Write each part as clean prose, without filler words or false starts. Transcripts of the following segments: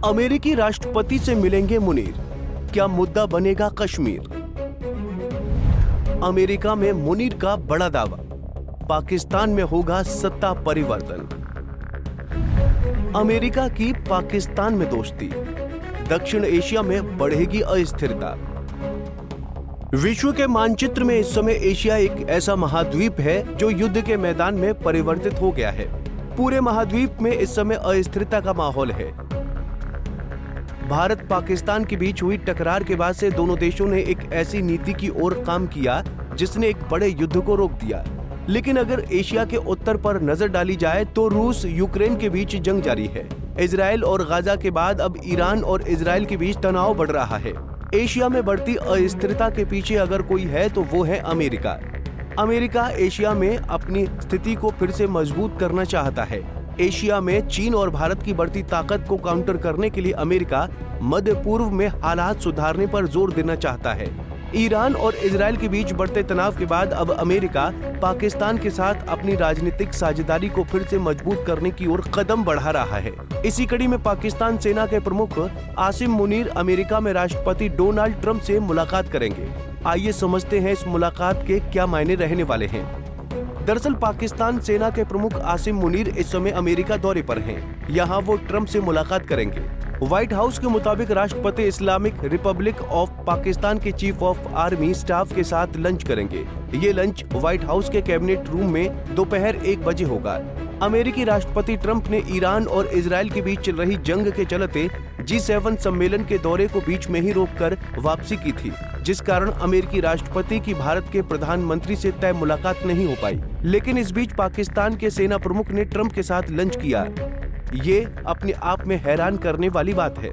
अमेरिकी राष्ट्रपति से मिलेंगे मुनीर, क्या मुद्दा बनेगा कश्मीर? अमेरिका में मुनीर का बड़ा दावा, पाकिस्तान में होगा सत्ता परिवर्तन। अमेरिका की पाकिस्तान में दोस्ती, दक्षिण एशिया में बढ़ेगी अस्थिरता। विश्व के मानचित्र में इस समय एशिया एक ऐसा महाद्वीप है जो युद्ध के मैदान में परिवर्तित हो गया है। पूरे महाद्वीप में इस समय अस्थिरता का माहौल है। भारत पाकिस्तान के बीच हुई टकरार के बाद से दोनों देशों ने एक ऐसी नीति की ओर काम किया जिसने एक बड़े युद्ध को रोक दिया। लेकिन अगर एशिया के उत्तर पर नजर डाली जाए तो रूस यूक्रेन के बीच जंग जारी है। इजराइल और गाजा के बाद अब ईरान और इजराइल के बीच तनाव बढ़ रहा है। एशिया में बढ़ती अस्थिरता के पीछे अगर कोई है तो वो है अमेरिका। अमेरिका एशिया में अपनी स्थिति को फिर से मजबूत करना चाहता है। एशिया में चीन और भारत की बढ़ती ताकत को काउंटर करने के लिए अमेरिका मध्य पूर्व में हालात सुधारने पर जोर देना चाहता है। ईरान और इजराइल के बीच बढ़ते तनाव के बाद अब अमेरिका पाकिस्तान के साथ अपनी राजनीतिक साझेदारी को फिर से मजबूत करने की ओर कदम बढ़ा रहा है। इसी कड़ी में पाकिस्तान सेना के प्रमुख आसिम मुनीर अमेरिका में राष्ट्रपति डोनाल्ड ट्रंप से मुलाकात करेंगे। आइए समझते हैं इस मुलाकात के क्या मायने रहने वाले हैं। दरअसल पाकिस्तान सेना के प्रमुख आसिम मुनीर इस समय अमेरिका दौरे पर हैं। यहाँ वो ट्रंप से मुलाकात करेंगे। व्हाइट हाउस के मुताबिक राष्ट्रपति इस्लामिक रिपब्लिक ऑफ पाकिस्तान के चीफ ऑफ आर्मी स्टाफ के साथ लंच करेंगे। ये लंच व्हाइट हाउस के कैबिनेट रूम में दोपहर 1 बजे होगा। अमेरिकी राष्ट्रपति ट्रंप ने ईरान और इजराइल के बीच चल रही जंग के चलते G7 सम्मेलन के दौरे को बीच में ही रोककर वापसी की थी, जिस कारण अमेरिकी राष्ट्रपति की भारत के प्रधानमंत्री से तय मुलाकात नहीं हो पाई। लेकिन इस बीच पाकिस्तान के सेना प्रमुख ने ट्रंप के साथ लंच किया। ये अपने आप में हैरान करने वाली बात है।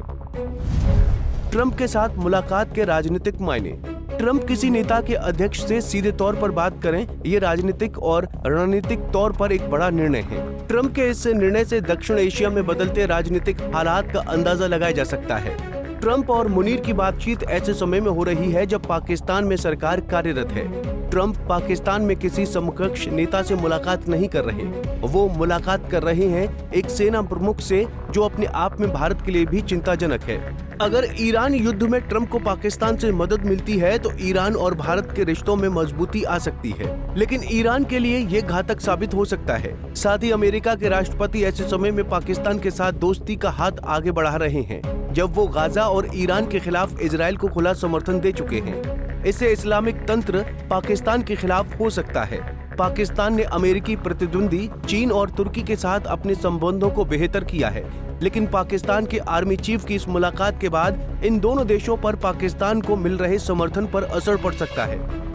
ट्रंप के साथ मुलाकात के राजनीतिक मायने। ट्रंप किसी नेता के अध्यक्ष से सीधे तौर पर बात करें, ये राजनीतिक और रणनीतिक तौर पर एक बड़ा निर्णय है। ट्रंप के इस निर्णय से दक्षिण एशिया में बदलते राजनीतिक हालात का अंदाजा लगाया जा सकता है। ट्रंप और मुनीर की बातचीत ऐसे समय में हो रही है जब पाकिस्तान में सरकार कार्यरत है। ट्रंप पाकिस्तान में किसी समकक्ष नेता से मुलाकात नहीं कर रहे, वो मुलाकात कर रहे हैं एक सेना प्रमुख से जो अपने आप में भारत के लिए भी चिंताजनक है। अगर ईरान युद्ध में ट्रंप को पाकिस्तान से मदद मिलती है तो ईरान और भारत के रिश्तों में मजबूती आ सकती है, लेकिन ईरान के लिए ये घातक साबित हो सकता है। साथ ही अमेरिका के राष्ट्रपति ऐसे समय में पाकिस्तान के साथ दोस्ती का हाथ आगे बढ़ा रहे हैं जब वो गाजा और ईरान के खिलाफ इजराइल को खुला समर्थन दे चुके हैं। इससे इस्लामिक तंत्र पाकिस्तान के खिलाफ हो सकता है। पाकिस्तान ने अमेरिकी प्रतिद्वंदी चीन और तुर्की के साथ अपने संबंधों को बेहतर किया है, लेकिन पाकिस्तान के आर्मी चीफ की इस मुलाकात के बाद इन दोनों देशों पर पाकिस्तान को मिल रहे समर्थन पर असर पड़ सकता है।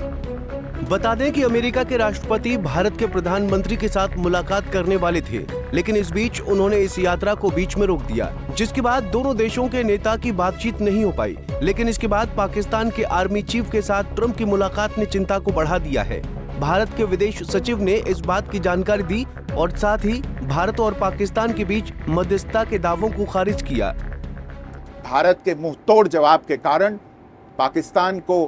बता दें कि अमेरिका के राष्ट्रपति भारत के प्रधानमंत्री के साथ मुलाकात करने वाले थे, लेकिन इस बीच उन्होंने इस यात्रा को बीच में रोक दिया, जिसके बाद दोनों देशों के नेता की बातचीत नहीं हो पाई। लेकिन इसके बाद पाकिस्तान के आर्मी चीफ के साथ ट्रंप की मुलाकात ने चिंता को बढ़ा दिया है। भारत के विदेश सचिव ने इस बात की जानकारी दी और साथ ही भारत और पाकिस्तान के बीच मध्यस्थता के दावों को खारिज किया। भारत के मुंहतोड़ जवाब के कारण पाकिस्तान को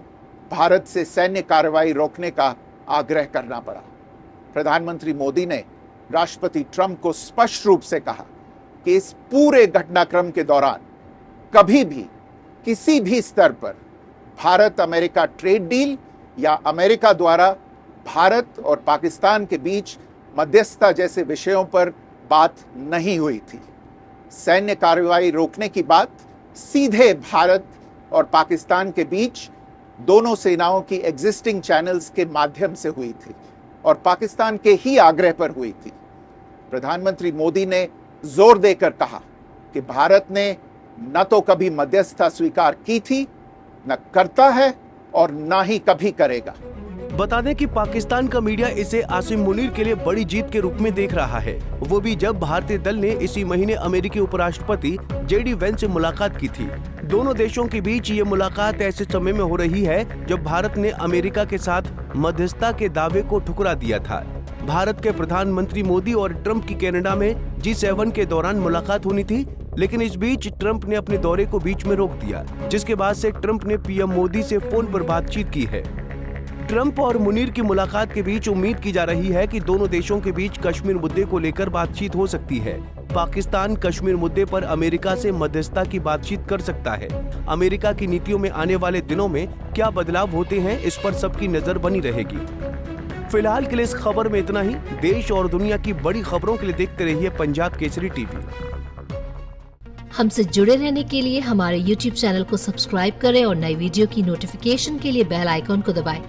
भारत से सैन्य कार्रवाई रोकने का आग्रह करना पड़ा। प्रधानमंत्री मोदी ने राष्ट्रपति ट्रंप को स्पष्ट रूप से कहा कि इस पूरे घटनाक्रम के दौरान कभी भी किसी भी स्तर पर भारत अमेरिका ट्रेड डील या अमेरिका द्वारा भारत और पाकिस्तान के बीच मध्यस्थता जैसे विषयों पर बात नहीं हुई थी। सैन्य कार्रवाई रोकने की बात सीधे भारत और पाकिस्तान के बीच दोनों सेनाओं की एग्जिस्टिंग चैनल्स के माध्यम से हुई थी और पाकिस्तान के ही आग्रह पर हुई थी। प्रधानमंत्री मोदी ने जोर देकर कहा कि भारत ने न तो कभी मध्यस्थता स्वीकार की थी, न करता है और न ही कभी करेगा। बता दें कि पाकिस्तान का मीडिया इसे आसिम मुनीर के लिए बड़ी जीत के रूप में देख रहा है, वो भी जब भारतीय दल ने इसी महीने अमेरिकी उपराष्ट्रपति JD वैंस से मुलाकात की थी। दोनों देशों के बीच ये मुलाकात ऐसे समय में हो रही है जब भारत ने अमेरिका के साथ मध्यस्थता के दावे को ठुकरा दिया था। भारत के प्रधानमंत्री मोदी और ट्रंप की कनाडा में G7 के दौरान मुलाकात होनी थी, लेकिन इस बीच ट्रंप ने अपने दौरे को बीच में रोक दिया, जिसके बाद से ट्रंप ने PM मोदी से फोन पर बातचीत की है। ट्रंप और मुनीर की मुलाकात के बीच उम्मीद की जा रही है कि दोनों देशों के बीच कश्मीर मुद्दे को लेकर बातचीत हो सकती है। पाकिस्तान कश्मीर मुद्दे पर अमेरिका से मध्यस्थता की बातचीत कर सकता है। अमेरिका की नीतियों में आने वाले दिनों में क्या बदलाव होते हैं, इस पर सबकी नजर बनी रहेगी। फिलहाल के लिए इस खबर में इतना ही। देश और दुनिया की बड़ी खबरों के लिए देखते रहिए पंजाब केसरी टीवी। हमसे जुड़े रहने के लिए हमारे YouTube चैनल को सब्सक्राइब करें और नई वीडियो की नोटिफिकेशन के लिए बेल आइकॉन को दबाएं।